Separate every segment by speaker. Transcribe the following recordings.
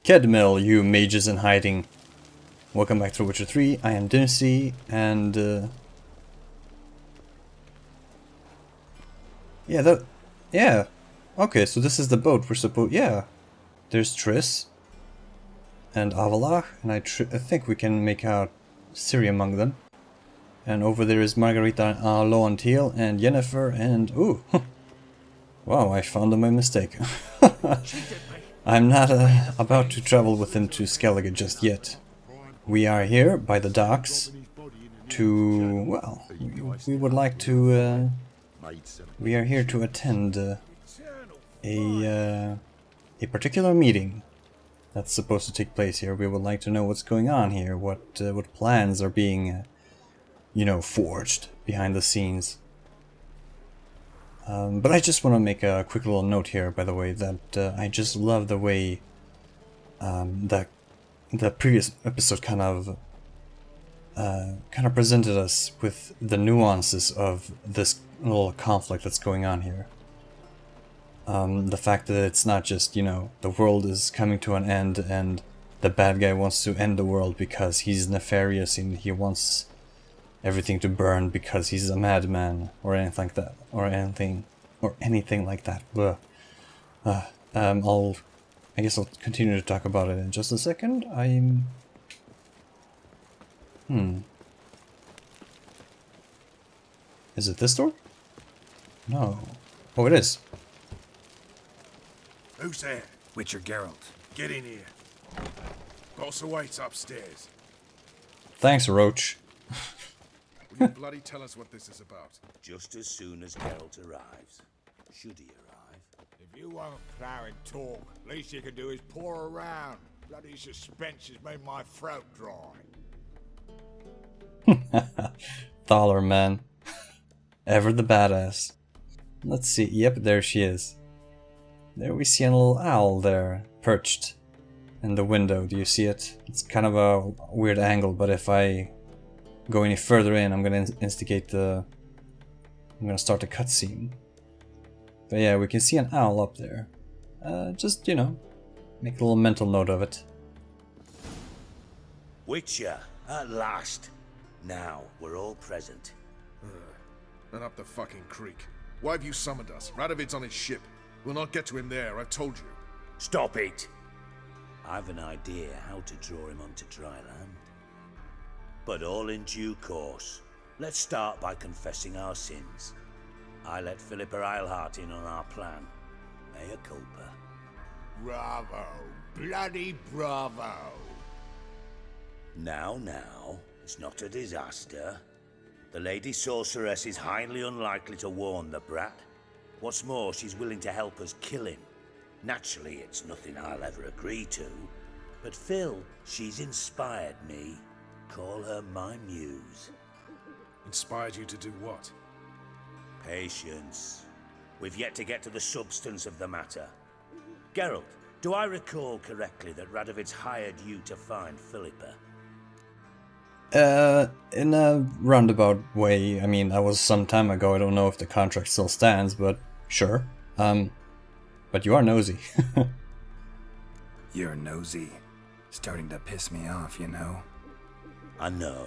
Speaker 1: Kedmil, you mages in hiding. Welcome back to Witcher 3. I am Dynasty, and yeah. Okay, so this is the boat we're supposed. Yeah, there's Triss and Avalach, and I think we can make out Ciri among them. And over there is Margarita Loantil and Yennefer and ooh, wow! I found them by mistake. I'm not about to travel with him to Skellige just yet. We are here by the docks to, well, we would like to, we are here to attend a particular meeting that's supposed to take place here. We would like to know what's going on here, what plans are being, you know, forged behind the scenes. But I just want to make a quick little note here, by the way, that I just love the way that the previous episode kind of presented us with the nuances of this little conflict that's going on here. The fact that it's not just, you know, the world is coming to an end and the bad guy wants to end the world because he's nefarious and he wants everything to burn because he's a madman or anything like that, or anything like that. I guess I'll continue to talk about it in just a second. Is it this door? No. Oh, it is.
Speaker 2: Who's there?
Speaker 3: Witcher Geralt.
Speaker 2: Get in here. Boss awaits upstairs.
Speaker 1: Thanks, Roche.
Speaker 2: Will you bloody tell us what this is about?
Speaker 4: Just as soon as Geralt arrives. Should he arrive?
Speaker 5: If you won't plow and talk, least you can do is pour around. Bloody suspense has made my throat dry.
Speaker 1: Thaler, man. Ever the badass. Let's see. Yep, there she is. There we see a little owl there, perched in the window. Do you see it? It's kind of a weird angle, but if I go any further in, I'm gonna instigate I'm gonna start a cutscene. But yeah, we can see an owl up there. Just, you know, make a little mental note of it.
Speaker 4: Witcher, at last. Now, we're all present.
Speaker 2: And up the fucking creek. Why have you summoned us? Radovid's on his ship. We'll not get to him there, I've told you.
Speaker 4: Stop it! I've an idea how to draw him onto dry land. But all in due course. Let's start by confessing our sins. I let Philippa Eilhart in on our plan. Mea culpa.
Speaker 5: Bravo. Bloody bravo.
Speaker 4: Now, it's not a disaster. The Lady Sorceress is highly unlikely to warn the brat. What's more, she's willing to help us kill him. Naturally, it's nothing I'll ever agree to. But Phil, she's inspired me. Call her my muse.
Speaker 2: Inspired you to do what?
Speaker 4: Patience. We've yet to get to the substance of the matter. Geralt, do I recall correctly that Radovid's hired you to find Philippa?
Speaker 1: In a roundabout way. I mean, that was some time ago. I don't know if the contract still stands, but sure. But you are nosy.
Speaker 3: You're nosy. Starting to piss me off, you know?
Speaker 4: I know.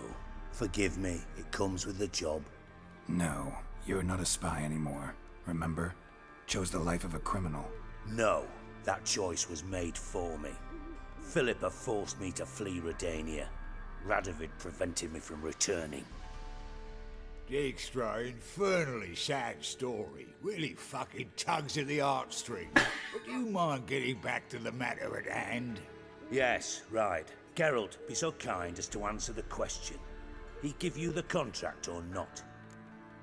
Speaker 4: Forgive me, it comes with the job.
Speaker 3: No, you're not a spy anymore. Remember? Chose the life of a criminal.
Speaker 4: No, that choice was made for me. Philippa forced me to flee Redania. Radovid prevented me from returning.
Speaker 5: DUKSTRA, infernally sad story. Really fucking tugs at the heartstrings. But do you mind getting back to the matter at hand?
Speaker 4: Yes, right. Geralt, be so kind as to answer the question. He give you the contract or not?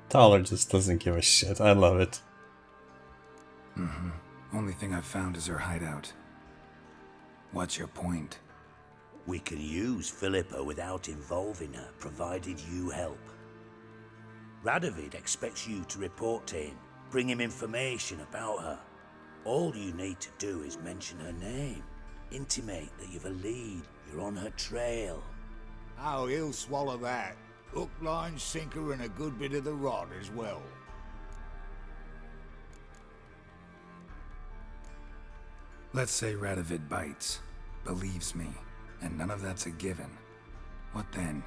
Speaker 1: Thaler just doesn't give a shit. I love it.
Speaker 3: Only thing I've found is her hideout. What's your point?
Speaker 4: We can use Philippa without involving her, provided you help. Radovid expects you to report to him, bring him information about her. All you need to do is mention her name, intimate that you've a lead, you're on her trail.
Speaker 5: Oh, he'll swallow that. Hook, line, sinker, and a good bit of the rod as well.
Speaker 3: Let's say Radovid bites. believes me, and none of that's a given. What then?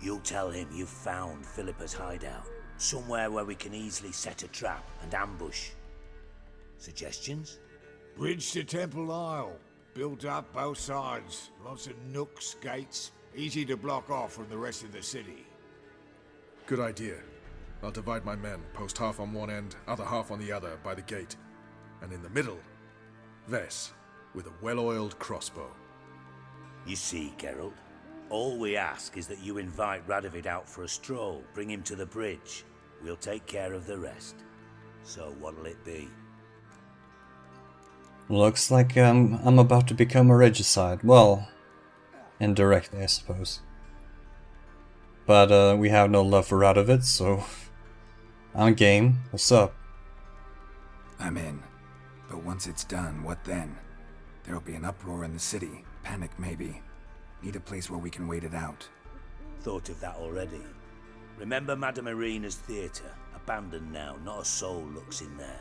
Speaker 4: You'll tell him you've found Philippa's hideout. Somewhere where we can easily set a trap and ambush. Suggestions?
Speaker 5: Bridge to Temple Isle. Built up both sides. Lots of nooks, gates. Easy to block off from the rest of the city.
Speaker 2: Good idea. I'll divide my men, post half on one end, other half on the other, by the gate. And in the middle, Vess, with a well-oiled crossbow.
Speaker 4: You see, Geralt, all we ask is that you invite Radovid out for a stroll, bring him to the bridge. We'll take care of the rest. So what'll it be?
Speaker 1: Looks like I'm about to become a regicide. Well, indirectly, I suppose. But we have no love for Radovid, so I'm game. What's up?
Speaker 3: I'm in. But once it's done, what then? There'll be an uproar in the city. Panic, maybe. Need a place where we can wait it out.
Speaker 4: Thought of that already. Remember Madame Irina's theatre? Abandoned now, not a soul looks in there.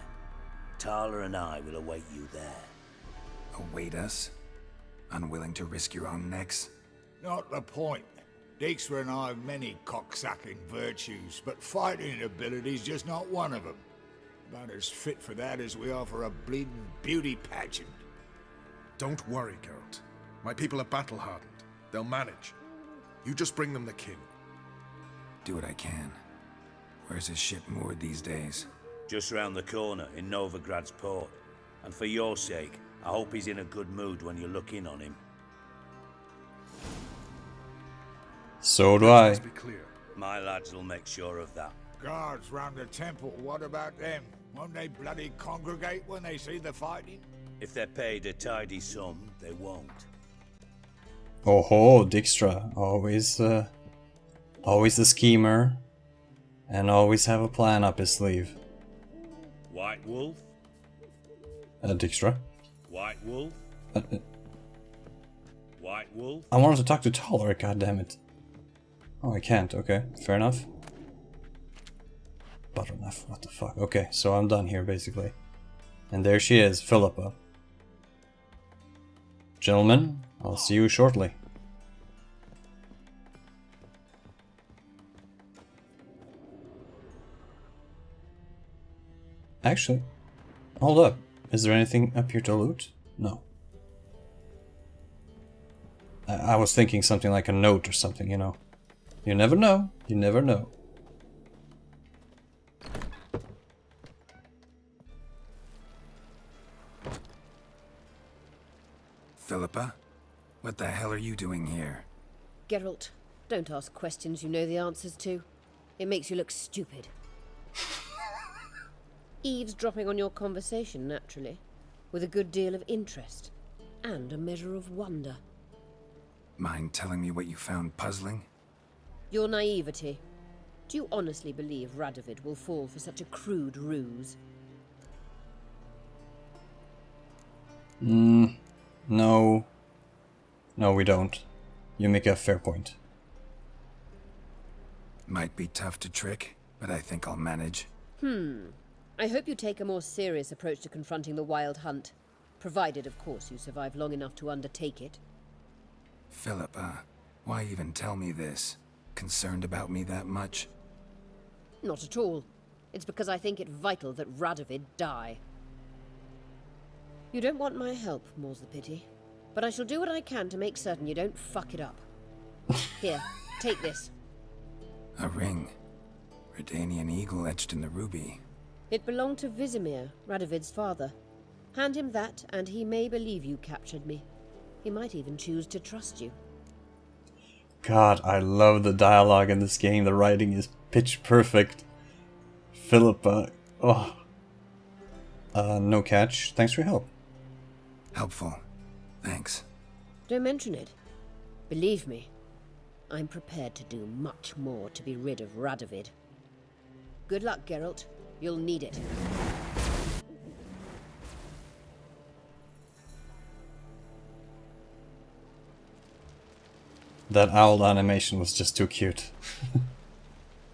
Speaker 4: Thaler and I will await you there.
Speaker 3: Await us? Unwilling to risk your own necks?
Speaker 5: Not the point. DUKSTRA and I have many cocksucking virtues, but fighting ability's just not one of them. About as fit for that as we are for a bleeding beauty pageant.
Speaker 2: Don't worry, Geralt. My people are battle-hardened. They'll manage. You just bring them the king.
Speaker 3: Do what I can. Where's his ship moored these days?
Speaker 4: Just round the corner in Novigrad's port. And for your sake, I hope he's in a good mood when you look in on him.
Speaker 1: So do I.
Speaker 2: Let's be clear.
Speaker 4: My lads will make sure of that.
Speaker 5: Guards round the temple, what about them? Won't they bloody congregate when they see the fighting?
Speaker 4: If they're paid a tidy sum, they won't.
Speaker 1: Oh ho, DUKSTRA. Always the schemer. And always have a plan up his sleeve.
Speaker 4: White Wolf?
Speaker 1: DUKSTRA.
Speaker 4: White Wolf? White Wolf?
Speaker 1: I wanted to talk to Thaler, goddammit. Oh, I can't, okay. Fair enough. But enough, what the fuck. Okay, so I'm done here, basically. And there she is, Philippa. Gentlemen, I'll see you shortly. Actually, hold up. Is there anything up here to loot? No. I was thinking something like a note or something, you know. You never know. You never know.
Speaker 3: Philippa? What the hell are you doing here?
Speaker 6: Geralt, don't ask questions you know the answers to. It makes you look stupid. Eavesdropping on your conversation, naturally, with a good deal of interest, and a measure of wonder.
Speaker 3: Mind telling me what you found puzzling?
Speaker 6: Your naivety. Do you honestly believe Radovid will fall for such a crude ruse?
Speaker 1: No. No, we don't. You make a fair point.
Speaker 3: Might be tough to trick, but I think I'll manage.
Speaker 6: I hope you take a more serious approach to confronting the Wild Hunt. Provided, of course, you survive long enough to undertake it.
Speaker 3: Philippa, why even tell me this? Concerned about me that much?
Speaker 6: Not at all. It's because I think it vital that Radovid die. You don't want my help, more's the pity. But I shall do what I can to make certain you don't fuck it up. Here, take this.
Speaker 3: A ring. Redanian eagle etched in the ruby.
Speaker 6: It belonged to Vizimir, Radovid's father. Hand him that, and he may believe you captured me. He might even choose to trust you.
Speaker 1: God, I love the dialogue in this game. The writing is pitch perfect. Philippa. Oh. No catch. Thanks for your help.
Speaker 3: Helpful. Thanks.
Speaker 6: Don't mention it. Believe me, I'm prepared to do much more to be rid of Radovid. Good luck, Geralt. You'll need it.
Speaker 1: That owl animation was just too cute.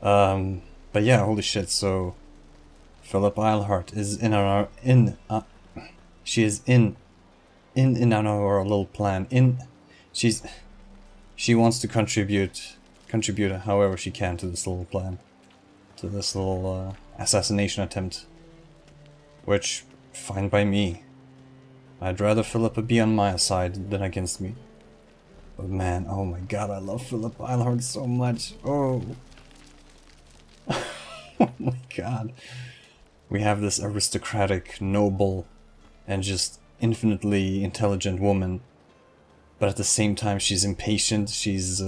Speaker 1: But yeah, holy shit, so Philippa Eilhart is she is in in our little plan. She wants to contribute however she can to this little plan, to this little assassination attempt. Which, fine by me. I'd rather Philippa be on my side than against me. But man, oh my god, I love Philippa Eilhart so much. Oh. Oh my god. We have this aristocratic, noble, and just infinitely intelligent woman. But at the same time, she's impatient. She's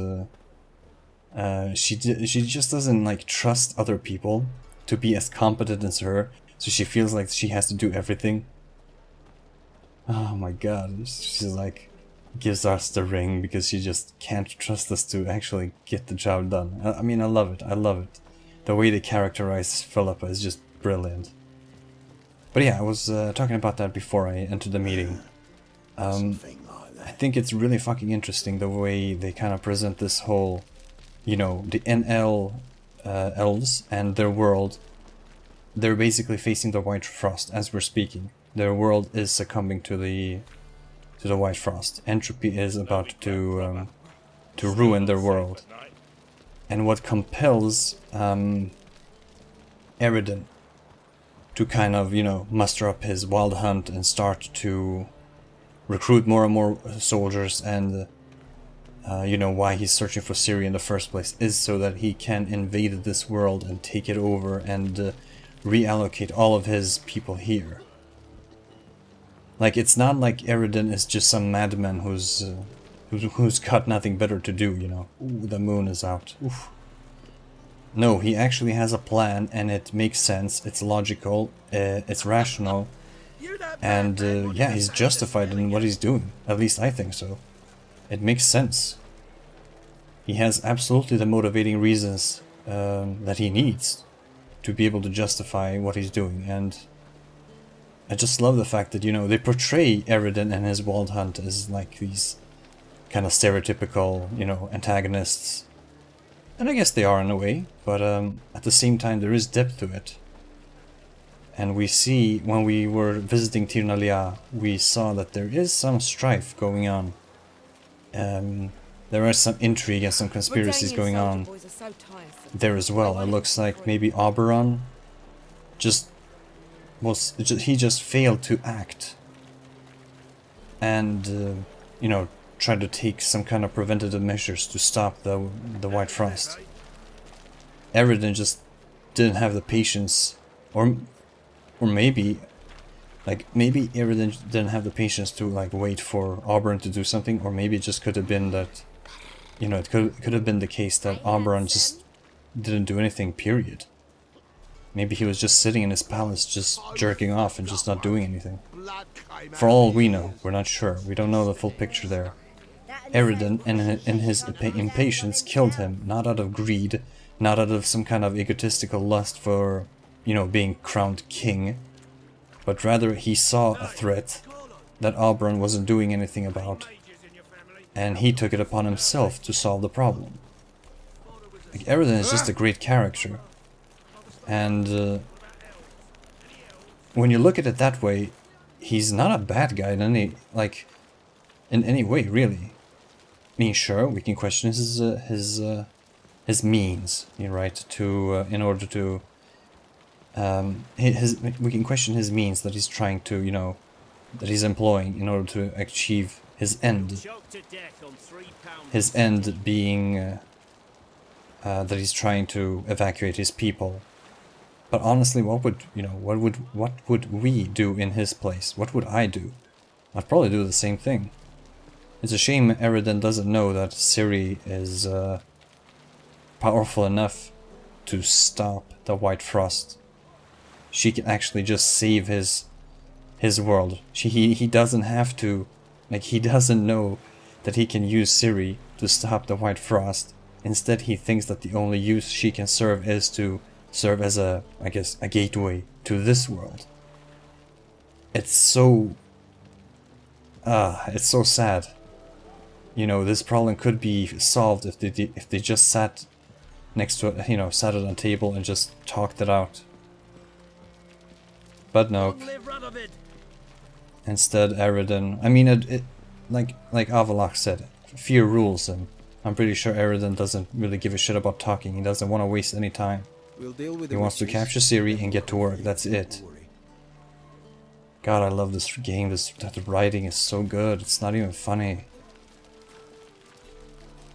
Speaker 1: she just doesn't like trust other people to be as competent as her. So she feels like she has to do everything. Oh my god, she's like, gives us the ring because she just can't trust us to actually get the job done. I mean, I love it, I love it. The way they characterize Philippa is just brilliant. But yeah, I was talking about that before I entered the meeting. I think it's really fucking interesting the way they kind of present this whole, you know, the NL elves and their world. They're basically facing the White Frost as we're speaking. Their world is succumbing to the White Frost. Entropy is about to ruin their world. And what compels Eridan to kind of, you know, muster up his wild hunt and start to recruit more and more soldiers, and you know, why he's searching for Syria in the first place is so that he can invade this world and take it over and reallocate all of his people here. Like, it's not like Eridan is just some madman who's got nothing better to do, you know. Ooh, the moon is out. Oof. No, he actually has a plan, and it makes sense, it's logical, it's rational, and yeah, he's justified in what he's doing. At least I think so. It makes sense. He has absolutely the motivating reasons that he needs to be able to justify what he's doing, and I just love the fact that, you know, they portray Eridan and his wild hunt as like these kind of stereotypical, you know, antagonists. And I guess they are in a way, but at the same time there is depth to it. And we see, when we were visiting Tirnalia, we saw that there is some strife going on. There are some intrigue and some conspiracies going on there as well. It looks like maybe Oberon he just failed to act and you know, try to take some kind of preventative measures to stop the White Frost. Eridan just didn't have the patience, or maybe Eridan didn't have the patience to like wait for Oberon to do something, or maybe it just could have been that, you know, it could have been the case that Oberon just didn't do anything, period. Maybe he was just sitting in his palace, just jerking off and just not doing anything. For all we know, we're not sure. We don't know the full picture there. Eridan, in his impatience, killed him, not out of greed, not out of some kind of egotistical lust for, you know, being crowned king, but rather he saw a threat that Oberon wasn't doing anything about, and he took it upon himself to solve the problem. Like, Eridan is just a great character. And when you look at it that way, he's not a bad guy in any way, really. I mean, sure, we can question his means, right? In order to we can question his means that he's trying to, you know, that he's employing in order to achieve his end. His end being that he's trying to evacuate his people. But honestly, what would we do in his place? What would I do? I'd probably do the same thing. It's a shame Eridan doesn't know that Ciri is powerful enough to stop the White Frost. She can actually just save his world. He doesn't have to, like, he doesn't know that he can use Ciri to stop the White Frost. Instead, he thinks that the only use she can serve is to serve as a gateway to this world. It's so sad. You know, this problem could be solved if they just sat next to it, you know, sat at a table and just talked it out. But no. Instead, Eridan, I mean, like Avalok said, fear rules, and I'm pretty sure Eridan doesn't really give a shit about talking. He doesn't want to waste any time.
Speaker 7: We'll deal with
Speaker 1: He
Speaker 7: the
Speaker 1: wants to
Speaker 7: witches,
Speaker 1: capture Ciri
Speaker 7: then
Speaker 1: and get to
Speaker 7: we'll
Speaker 1: work. That's it.
Speaker 7: Don't worry.
Speaker 1: God, I love this game. The writing is so good. It's not even funny.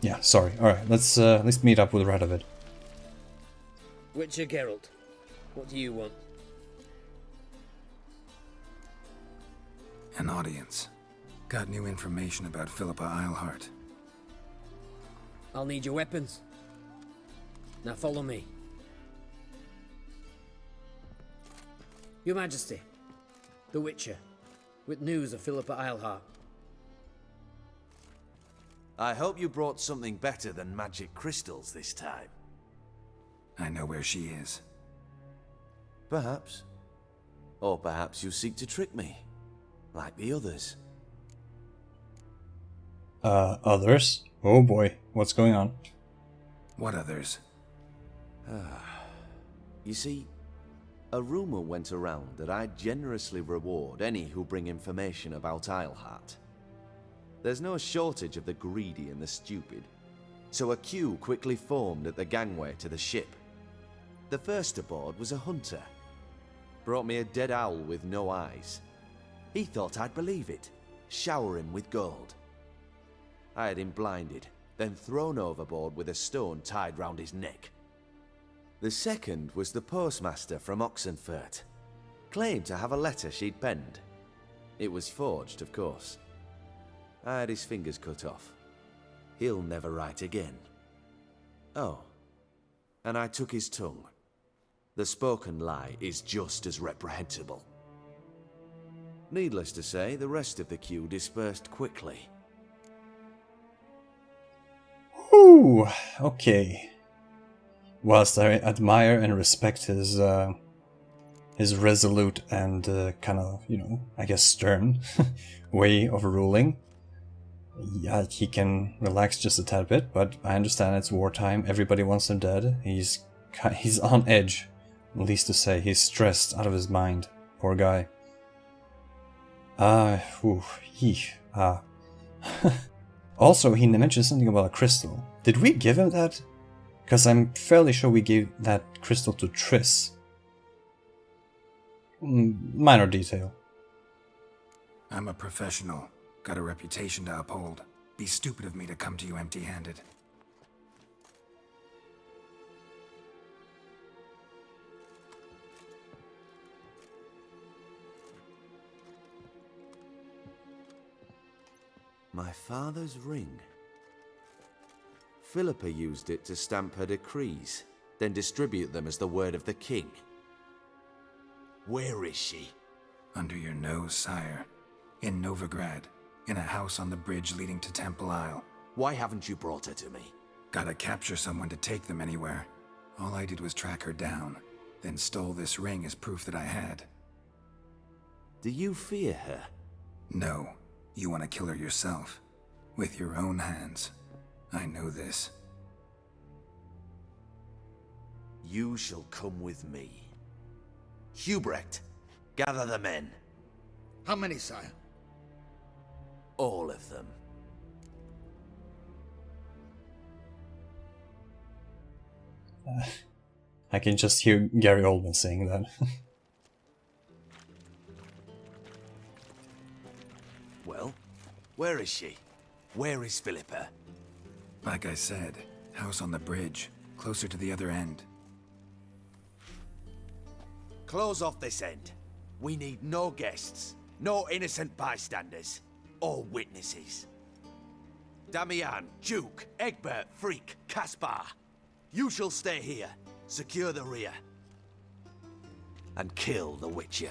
Speaker 1: Yeah, sorry. All right, let's meet up with Radovid.
Speaker 8: Witcher Geralt, what do you want?
Speaker 3: An audience. Got new information about Philippa Eilhart.
Speaker 8: I'll need your weapons. Now follow me. Your Majesty, the Witcher, with news of Philippa Eilhart.
Speaker 9: I hope you brought something better than magic crystals this time.
Speaker 3: I know where she is.
Speaker 9: Perhaps. Or perhaps you seek to trick me, like the others.
Speaker 1: Others? Oh boy, what's going on?
Speaker 3: What others?
Speaker 9: You see, a rumor went around that I generously reward any who bring information about Eilhart. There's no shortage of the greedy and the stupid, so a queue quickly formed at the gangway to the ship. The first aboard was a hunter. Brought me a dead owl with no eyes. He thought I'd believe it, shower him with gold. I had him blinded, then thrown overboard with a stone tied round his neck. The second was the postmaster from Oxenfurt. Claimed to have a letter she'd penned. It was forged, of course. I had his fingers cut off. He'll never write again. Oh, and I took his tongue. The spoken lie is just as reprehensible. Needless to say, the rest of the queue dispersed quickly.
Speaker 1: Ooh, okay. Whilst I admire and respect his resolute and kind of, you know, I guess stern way of ruling, yeah, he can relax just a tad bit, but I understand it's wartime, everybody wants him dead, he's on edge, least to say, he's stressed out of his mind, poor guy. Also, he mentioned something about a crystal. Did we give him that? Because I'm fairly sure we gave that crystal to Triss. Minor detail.
Speaker 3: I'm a professional. Got a reputation to uphold. Be stupid of me to come to you empty-handed.
Speaker 9: My father's ring. Philippa used it to stamp her decrees, then distribute them as the word of the king. Where is she?
Speaker 3: Under your nose, sire. In Novigrad. In a house on the bridge leading to Temple Isle.
Speaker 9: Why haven't you brought her to me?
Speaker 3: Gotta capture someone to take them anywhere. All I did was track her down, then stole this ring as proof that I had.
Speaker 9: Do you fear her?
Speaker 3: No. You want to kill her yourself. With your own hands. I know this.
Speaker 9: You shall come with me. Hubrecht, gather the men.
Speaker 5: How many, sire?
Speaker 9: All of them.
Speaker 1: I can just hear Gary Oldman saying that.
Speaker 9: Well, where is she? Where is Philippa?
Speaker 3: Like I said, house on the bridge, closer to the other end.
Speaker 9: Close off this end. We need no guests, no innocent bystanders, or witnesses. Damian, Duke, Egbert, Freak, Caspar. You shall stay here, secure the rear, and kill the Witcher.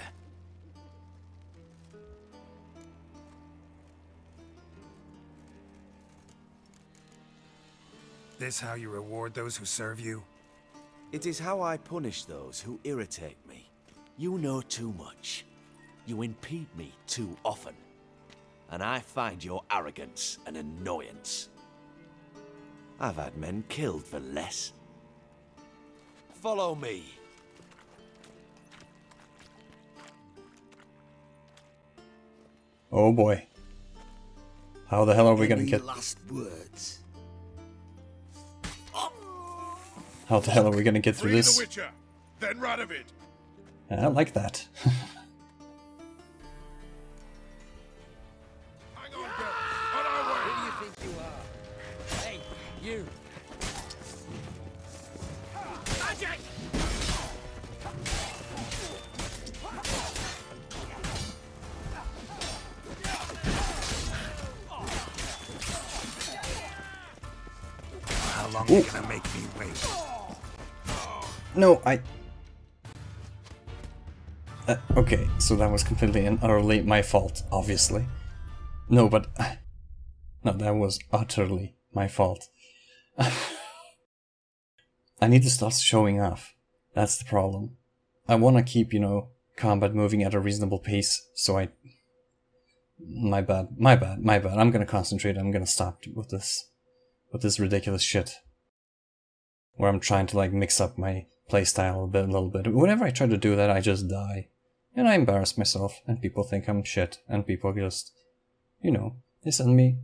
Speaker 3: This how you reward those who serve you?
Speaker 9: It is how I punish those who irritate me. You know too much. You impede me too often. And I find your arrogance an annoyance. I've had men killed for less. Follow me.
Speaker 1: Oh boy. How the hell are we gonna
Speaker 5: Any
Speaker 1: get...
Speaker 5: last words?
Speaker 1: How the hell are we gonna get through
Speaker 2: Free
Speaker 1: this?
Speaker 2: the Witcher, then Radovid.
Speaker 1: I like that.
Speaker 2: Hang on, Geralt. On our way.
Speaker 8: Who do you think you are? Hey, you! Magic!
Speaker 3: How long are you gonna make me wait?
Speaker 1: No, okay, so that was completely and utterly my fault, obviously. No, but... No, that was utterly my fault. I need to stop showing off. That's the problem. I want to keep, you know, combat moving at a reasonable pace, so I... My bad. I'm gonna concentrate, I'm gonna stop with this ridiculous shit. Where I'm trying to, like, mix up my playstyle a little bit. Whenever I try to do that, I just die. And I embarrass myself, and people think I'm shit, and people just, you know, they send me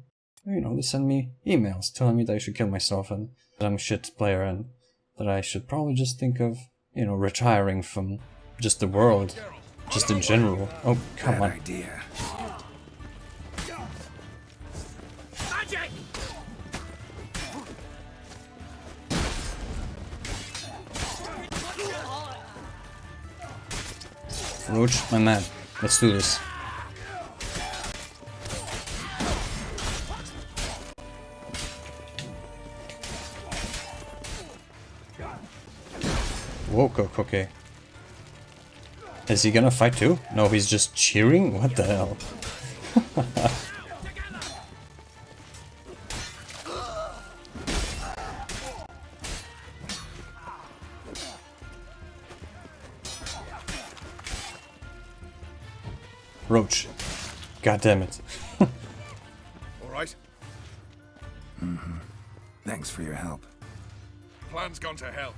Speaker 1: emails telling me that I should kill myself, and that I'm a shit player, and that I should probably just think of, you know, retiring from just the world, just in general. Oh, come on.
Speaker 3: Bad idea.
Speaker 8: Magic!
Speaker 1: Roach, my man, let's do this. Whoa, okay. Is he gonna fight too? No, he's just cheering? What the hell? Roach. God damn it.
Speaker 2: All right.
Speaker 3: Thanks for your help.
Speaker 2: Plan's gone to hell.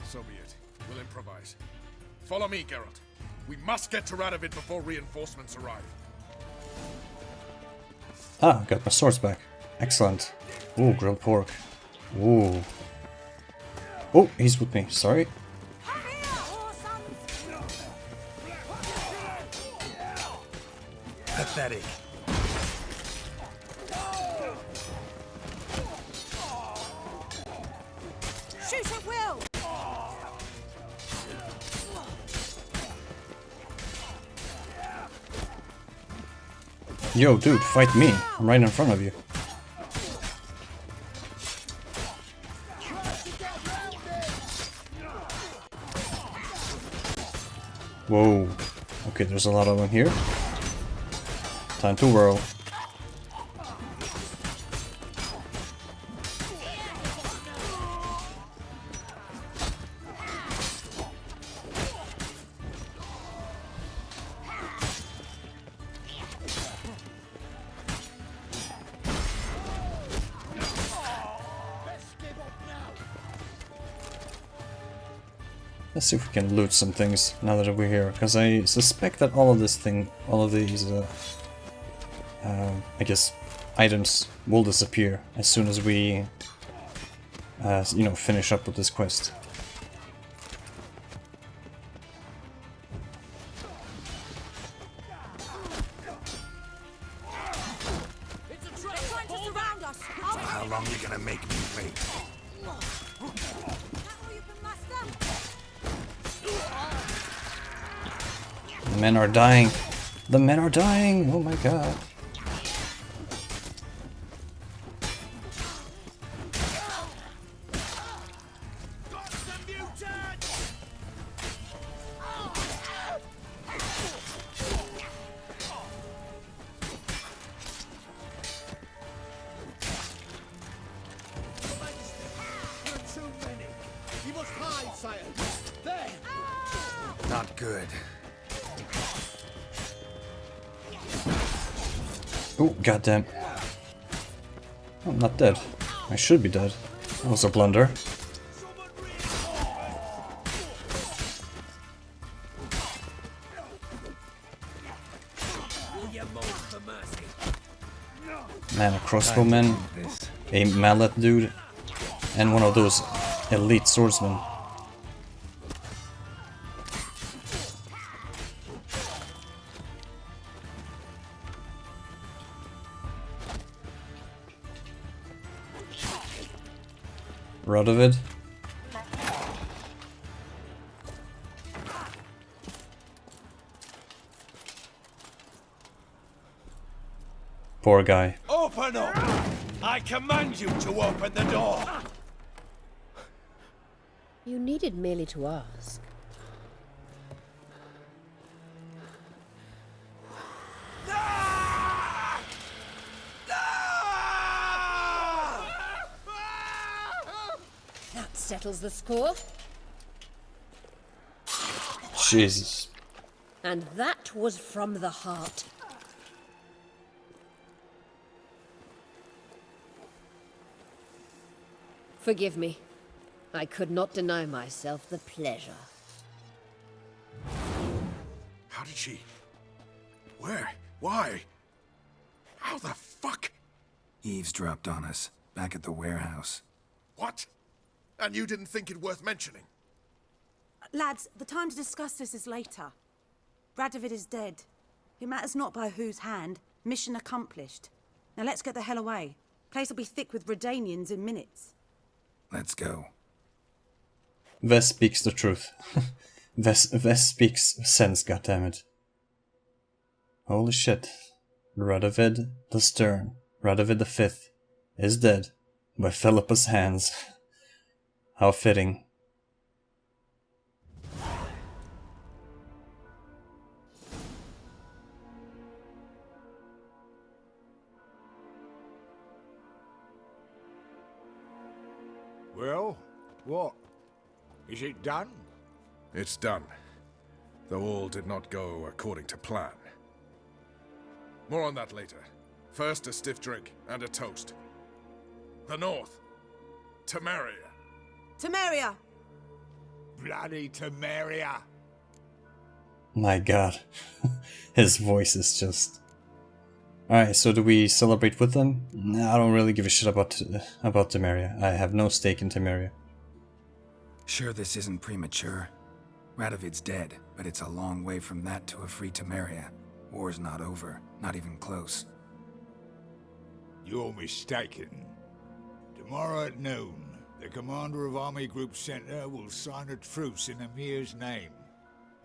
Speaker 2: So be it. We'll improvise. Follow me, Geralt. We must get to Radovid before reinforcements arrive.
Speaker 1: Ah, got my swords back. Excellent. Ooh, grilled pork. Ooh. Oh, he's with me. Sorry.
Speaker 3: Pathetic.
Speaker 7: Shoot at will!
Speaker 1: Yo, dude, fight me. I'm right in front of you. Whoa. Okay, there's a lot of them here. Time to whirl. Let's see if we can loot some things now that we're here, because I suspect that all of these, I guess, items will disappear as soon as we, you know, finish up with this quest.
Speaker 7: They're trying to surround us!
Speaker 3: How long are you gonna make me wait?
Speaker 1: The men are dying. The men are dying! Oh my god.
Speaker 3: Not good.
Speaker 1: Oh, goddamn. I'm not dead. I should be dead. That was a blunder.
Speaker 8: Will you
Speaker 1: Man, a crossbowman, a mallet dude, and one of those elite swordsmen. Radovid. Poor guy.
Speaker 4: Open up! I command you to open the door!
Speaker 6: You needed merely to ask. That settles the score.
Speaker 1: Jesus.
Speaker 6: And that was from the heart. Forgive me. I could not deny myself the pleasure.
Speaker 2: How did she? Where? Why? How the fuck?
Speaker 3: Eavesdropped on us, back at the warehouse.
Speaker 2: What? And you didn't think it worth mentioning?
Speaker 7: Lads, the time to discuss this is later. Radovid is dead. It matters not by whose hand. Mission accomplished. Now let's get the hell away. Place will be thick with Redanians in minutes.
Speaker 3: Let's go.
Speaker 1: Ves speaks the truth. Ves speaks sense, goddammit. Holy shit. Radovid the Stern, Radovid V, is dead by Philippa's hands. How fitting.
Speaker 5: Well, what? Is it done?
Speaker 2: It's done. Though all did not go according to plan. More on that later. First, a stiff drink and a toast. The North. Temeria.
Speaker 7: Temeria!
Speaker 5: Bloody Temeria!
Speaker 1: My god. His voice is just... Alright, so do we celebrate with them? Nah, I don't really give a shit about Temeria. I have no stake in Temeria.
Speaker 3: Sure this isn't premature. Radovid's dead, but it's a long way from that to a free Temeria. War's not over, not even close.
Speaker 5: You're mistaken. Tomorrow at noon, the commander of Army Group Center will sign a truce in Emir's name.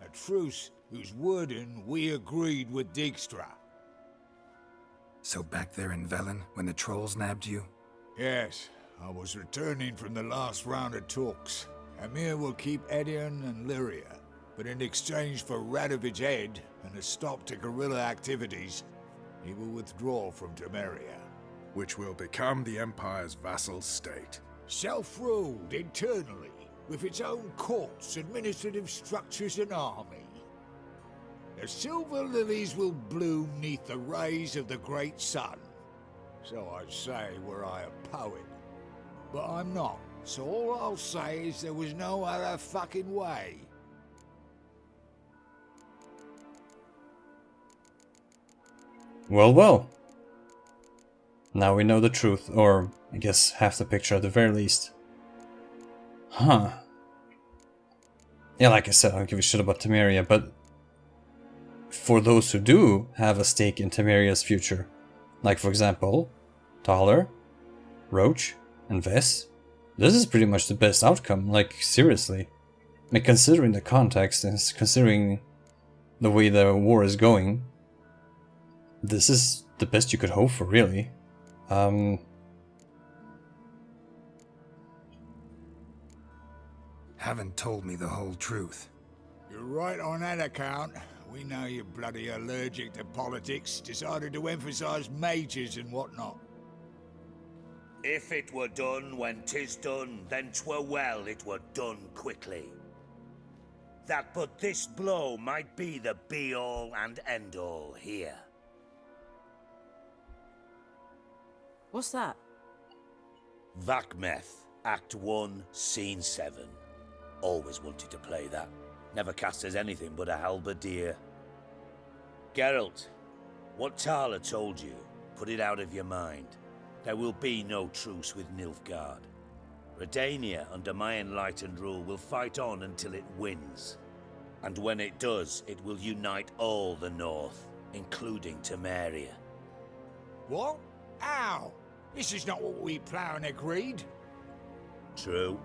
Speaker 5: A truce whose wording we agreed with DUKSTRA.
Speaker 3: So back there in Velen, when the trolls nabbed you?
Speaker 5: Yes, I was returning from the last round of talks. Emir will keep Edion and Lyria, but in exchange for Radovid's head and a stop to guerrilla activities, he will withdraw from Temeria.
Speaker 2: Which will become the Empire's vassal state.
Speaker 5: Self-ruled internally, with its own courts, administrative structures and army. The silver lilies will bloom neath the rays of the great sun. So I'd say were I a poet. But I'm not, so all I'll say is there was no other fucking way.
Speaker 1: Well, well. Now we know the truth, or I guess half the picture at the very least. Huh. Yeah, like I said, I don't give a shit about Temeria, but for those who do have a stake in Temeria's future, like for example, THALER, ROCHE, and Ves, this is pretty much the best outcome, like seriously. I mean, considering the context and considering the way the war is going, this is the best you could hope for, really.
Speaker 3: Haven't told me the whole truth.
Speaker 5: You're right on that account. We know you're bloody allergic to politics, decided to emphasize majors and whatnot.
Speaker 4: If it were done when 'tis done, then 'twere well it were done quickly. That but this blow might be the be-all and end-all here.
Speaker 7: What's that?
Speaker 4: Vakmeth, Act 1, Scene 7. Always wanted to play that. Never cast as anything but a halberdier. Geralt, What THALER told you, put it out of your mind. There will be no truce with Nilfgaard. Redania, under my enlightened rule, will fight on until it wins. And when it does, it will unite all the North, including Temeria.
Speaker 5: What? How? This is not what we plough and agreed.
Speaker 4: True.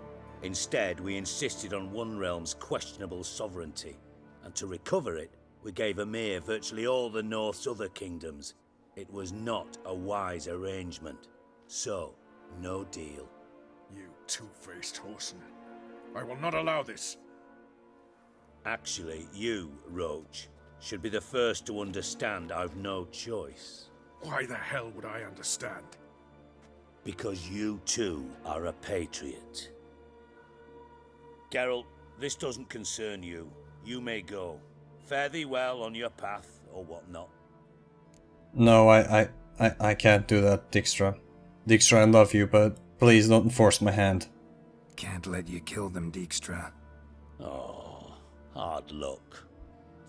Speaker 4: Instead, we insisted on one realm's questionable sovereignty, and to recover it, we gave Emir virtually all the North's other kingdoms. It was not a wise arrangement. So, no deal.
Speaker 2: You two-faced Horson. I will not allow this.
Speaker 4: Actually, you, Roche, should be the first to understand I've no choice.
Speaker 2: Why the hell would I understand?
Speaker 4: Because you too are a patriot. Geralt, this doesn't concern you. You may go. Fare thee well on your path, or whatnot.
Speaker 1: No, I can't do that, DUKSTRA. DUKSTRA, I love you, but please don't force my hand.
Speaker 3: Can't let you kill them, DUKSTRA.
Speaker 4: Oh, hard luck.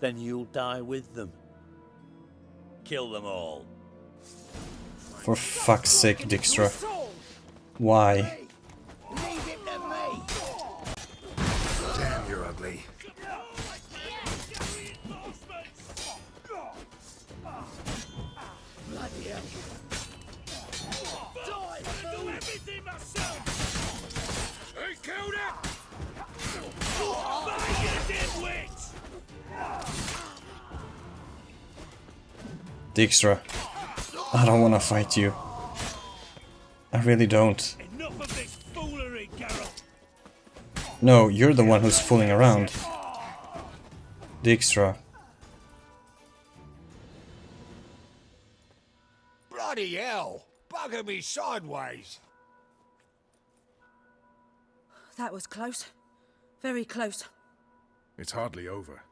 Speaker 4: Then you'll die with them. Kill them all.
Speaker 1: For fuck's sake, DUKSTRA. Why?
Speaker 3: Damn, you're ugly.
Speaker 8: Bloody hell.
Speaker 2: I do everything myself! Hey, killed it! Find your dimwits!
Speaker 1: DUKSTRA, I don't want to fight you. I really don't.
Speaker 2: Enough of this foolery, Geralt!
Speaker 1: No, you're the one who's fooling around. DUKSTRA.
Speaker 5: Bloody hell! Bugger me sideways!
Speaker 7: That was close. Very close.
Speaker 2: It's hardly over.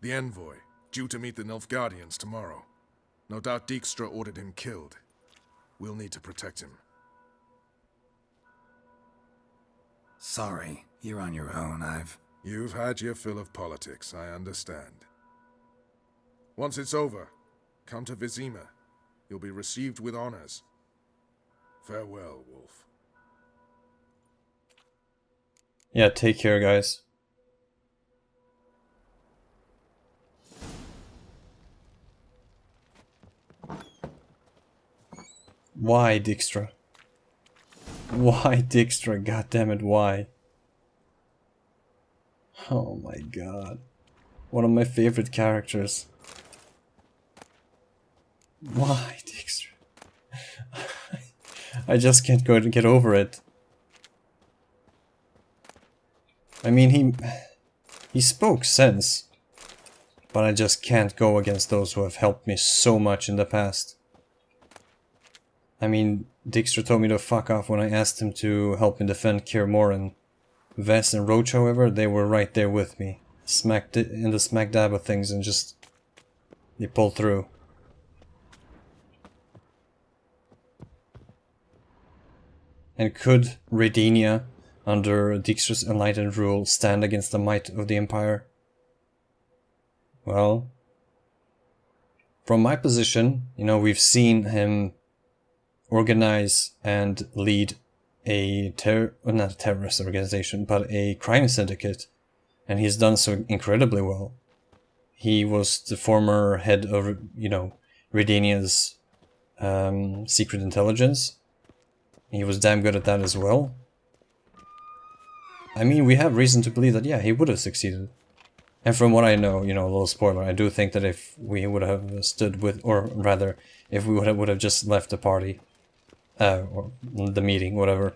Speaker 2: The envoy, due to meet the Nilfgaardians tomorrow. No doubt DUKSTRA ordered him killed. We'll need to protect him.
Speaker 3: Sorry, you're on your own.
Speaker 2: You've had your fill of politics, I understand. Once it's over, come to Vizima. You'll be received with honors. Farewell, Wolf.
Speaker 1: Yeah, take care, guys. Why, DUKSTRA? Why, DUKSTRA? Goddammit, why? Oh my god. One of my favorite characters. Why, DUKSTRA? I just can't get over it. I mean, he spoke sense, but I just can't go against those who have helped me so much in the past. I mean, DUKSTRA told me to fuck off when I asked him to help me defend Kaer Morhen. Vess and Roche, however, they were right there with me, in the smack dab of things, and just they pulled through. And could Redania, under DUKSTRA's enlightened rule, stand against the might of the Empire? Well, from my position, you know, we've seen him organize and lead a not a terrorist organization, but a crime syndicate, and he's done so incredibly well. He was the former head of, you know, Redania's secret intelligence. He was damn good at that as well. I mean, we have reason to believe that, yeah, he would have succeeded. And from what I know, you know, a little spoiler, I do think that if we would have stood with, or rather, if we would have just left the party, or the meeting, whatever,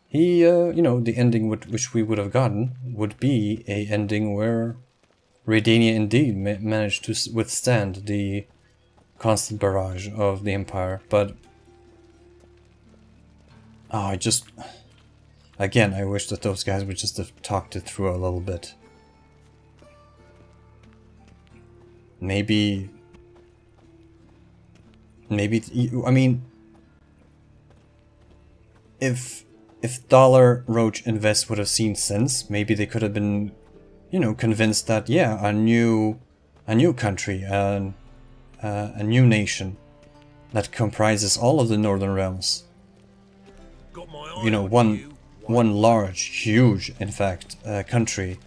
Speaker 1: he, you know, the ending which we would have gotten would be a ending where Redania indeed managed to withstand the constant barrage of the Empire, but I just, again, I wish that those guys would just have talked it through a little bit. Maybe, I mean, if THALER, Roche, and Vess would have seen sense, maybe they could have been, you know, convinced that, yeah, a new country, a new nation that comprises all of the Northern Realms. You know, one large, huge, in fact, country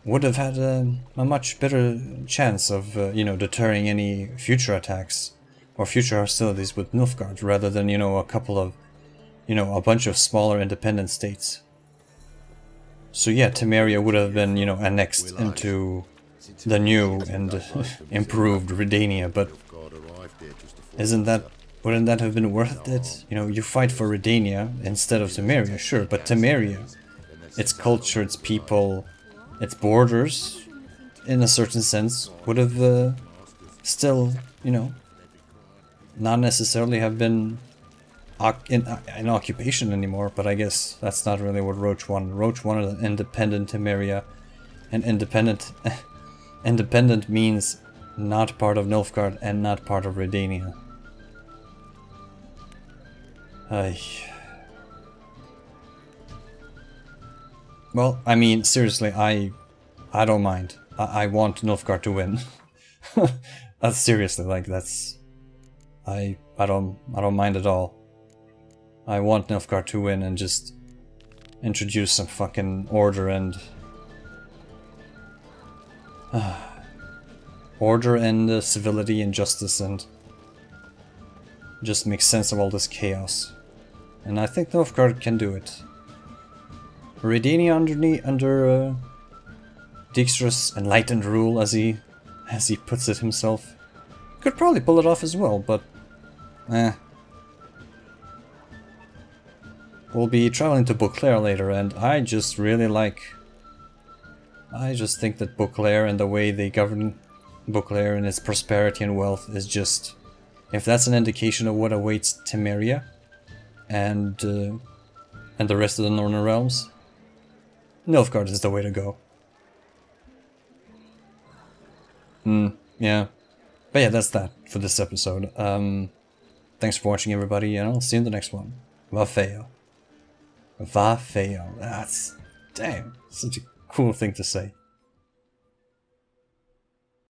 Speaker 1: would have had a much better chance of, you know, deterring any future attacks or future hostilities with Nilfgaard, rather than, you know, a couple of, you know, a bunch of smaller independent states. So yeah, Temeria would have been, you know, annexed into the new and improved Redania, but wouldn't that have been worth it? You know, you fight for Redania instead of Temeria, sure, but Temeria, its culture, its people, its borders, in a certain sense, would have still, you know, not necessarily have been in occupation anymore, but I guess that's not really what Roche wanted. Roche wanted an independent Temeria, and independent means not part of Nilfgaard and not part of Redania. Well, I mean, seriously, I don't mind. I want Nilfgaard to win. That's seriously, like, that's... I don't mind at all. I want Nilfgaard to win and just introduce some fucking order and... order and civility and justice, and just make sense of all this chaos. And I think Nilfgaard can do it. Redania under Dijkstra's enlightened rule, as he puts it himself, could probably pull it off as well, but we'll be traveling to Beauclair later, and I just think that Beauclair and the way they govern Beauclair and its prosperity and wealth is just, if that's an indication of what awaits Temeria and the rest of the Northern Realms, Nilfgaard is the way to go. Yeah. But yeah, that's that for this episode. Thanks for watching, everybody, and I'll see you in the next one. VAFEO. VAFEO. That's... damn, such a cool thing to say.